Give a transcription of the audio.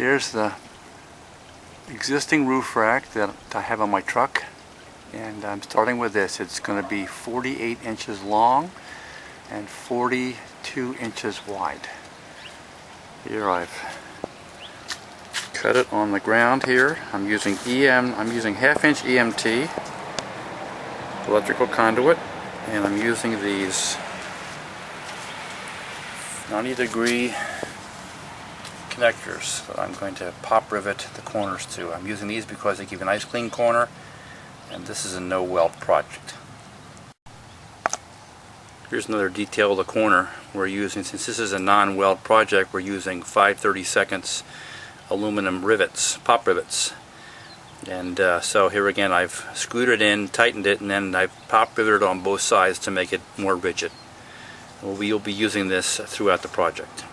Here's the existing roof rack that I have on my truck, and I'm starting with this. It's going to be 48 inches long and 42 inches wide. Here I've cut it on the ground here. I'm using half-inch EMT electrical conduit, and I'm using these 90-degree connectors that I'm going to pop rivet the corners to. I'm using these because they give a nice clean corner, and this is a no weld project. Here's another detail of the corner we're using. Since this is a non-weld project, we're using 5/32 aluminum rivets, pop rivets. And so here again I've screwed it in, tightened it, and then I've pop riveted on both sides to make it more rigid. We'll be using this throughout the project.